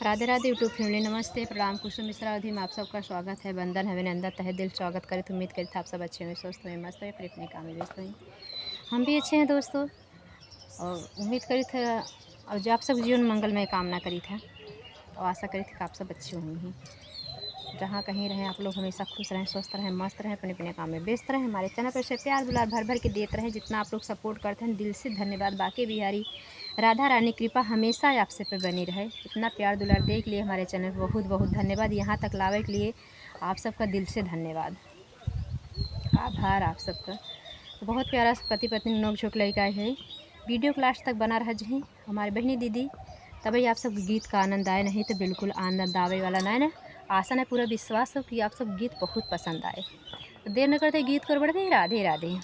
Radhe Radhe YouTube family, नमस्ते, प्रणाम, कुसुम मिश्रा अवधि में आप सबका स्वागत है। बंधन अभिनंदन तहे दिल स्वागत करे। तो उम्मीद करी था आप सब अच्छे हुए, स्वस्थ हुए, मस्त हुए, अपने अपने काम में व्यस्त हुए। हम भी अच्छे हैं दोस्तों, और उम्मीद करी था और जो आप सब जीवन मंगलमय कामना करी था, तो आशा करी थी कि आप सब अच्छे होंगे। जहाँ कहीं रहें आप लोग हमेशा खुश रहें, स्वस्थ रहें, मस्त रहें, अपने अपने काम में व्यस्त रहें। हमारे चैनल पर से प्यार दुलार भर भर के देते रहें। जितना आप लोग सपोर्ट करते हैं दिल से धन्यवाद। बाकी बिहारी राधा रानी कृपा हमेशा आपसे पे बनी रहे। इतना प्यार दुलार दे के लिए हमारे चैनल पर बहुत बहुत धन्यवाद। यहाँ तक लावे के लिए आप सबका दिल से धन्यवाद, आभार आप सबका। तो बहुत प्यारा पति पत्नी नोक झोंक लड़का है। वीडियो को लास्ट तक बना रह जहीं हमारी बहनी दीदी, तभी आप सब गीत का आनंद आए, नहीं तो बिल्कुल आनंद आवे वाला नहीं ना। आशा है, पूरा विश्वास हो कि आप सब गीत बहुत पसंद आए। तो देर न करते गीत कर बढ़ते। राधे राधे।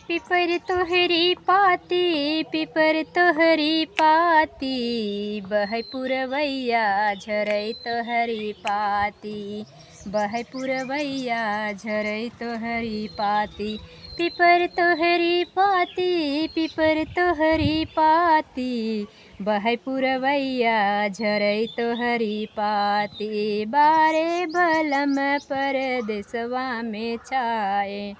पिपर तोहरी पाती, पिपर तोहरी पाती, बहै पुरवैया झरै तोहरी पाती, बहै पुरवैया झरै तोहरी पाती। पिपर तोहरी पाती, पिपर तोहरी पाती, बहै पुरवैया झरै तोहरी पाती। बारे बलम परदेसवा में छाए,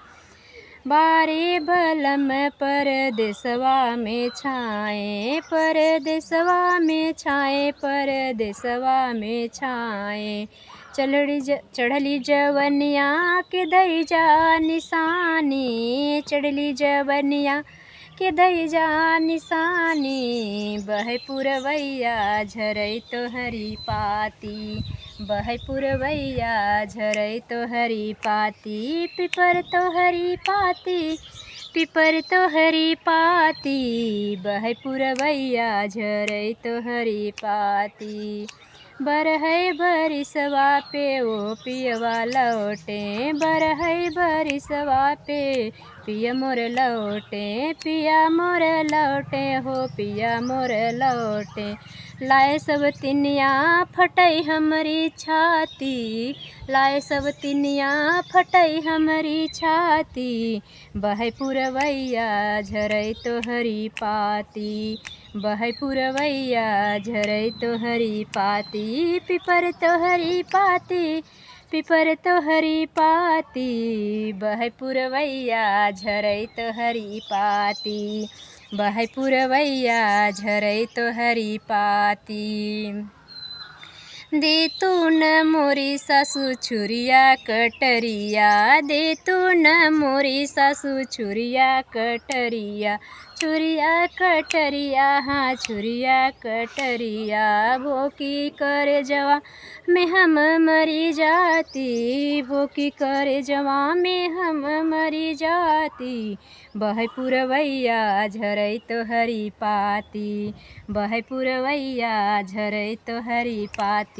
बारे बलम परदेसवा में छाए, परदेसवा में छाए, परदेसवा में छाए। चढ़ली जवनिया के दई जा निशानी, चढ़ली जवनिया के दई जा निशानी, बहै पुरवैया झरै तोहरी पाती, बहै पुरवैया झरै तोहरी पाती। पिपर तोहरी पाती, पिपर तोहरी पाती, बहै पुरवैया झरै तोहरी पाती। बरहै बरिसवा पे ओ पियवा लौटे, बरहै बरिसवा पे पिया मोर लौटे, पिया मोर लौटे हो पिया मोर लौटे। लाए सब तिनिया फटई हमारी छाती, लाए सब तिनिया फटई हमारी छाती, बहै पुरवैया झरै तोहरी पाती, बहै पुरवैया झरै तोहरी पाती। पिपर तोहरी पाती, पिपर तोहरी पाती, बहै पुरवैया झरै तोहरी पाती, बहै पुरवैया झरै तोहरी पाती। दे तू न मोरी सासु छुरिया कटरिया, दे तू न मोरी सासु छुरिया कटरिया, छुरिया कटरिया, हाँ छुरिया कटरिया। भोकी करे जवा में हम मरी जाती, भोकी करे जवा में हम मरी जाती, बहै पुरवैया झरै तोहरी पाती, बहै पुरवैया झरै तोहरी पाती।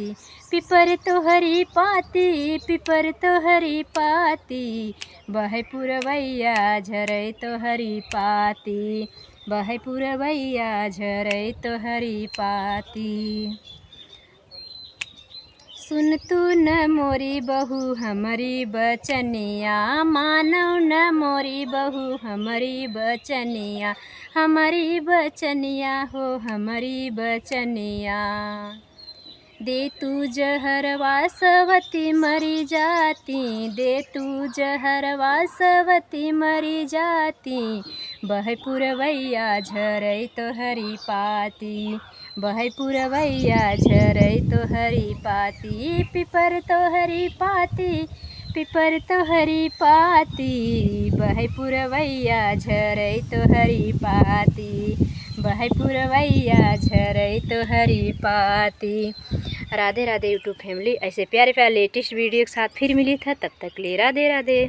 पिपर तोहरी पाती, पिपर तोहरी पाती, बहै पुरवैया झरै तोहरी पाती, बहै पुरवैया झरै तोहरी पाती। सुन तू न मोरी बहू हमारी बचनिया, मानव न मोरी बहू हमारी बचनिया, हमारी बचनिया हो हमारी बचनिया। दे तू जहरवा सवती मरी जाती, दे तू जहरवा सवती मरी जाती, बहै पुरवैया झरै तोहरी पाती, बहै पुरवैया झरै तोहरी पाती। पिपर तोहरी पाती, पिपर तोहरी पाती, बहै पुरवैया झरै तोहरी पाती, बहै पुरवैया झरै तोहरी पाती। राधे राधे यूट्यूब फैमिली, ऐसे प्यारे प्यारे लेटेस्ट वीडियो के साथ फिर मिली था। तब तक ले राधे राधे।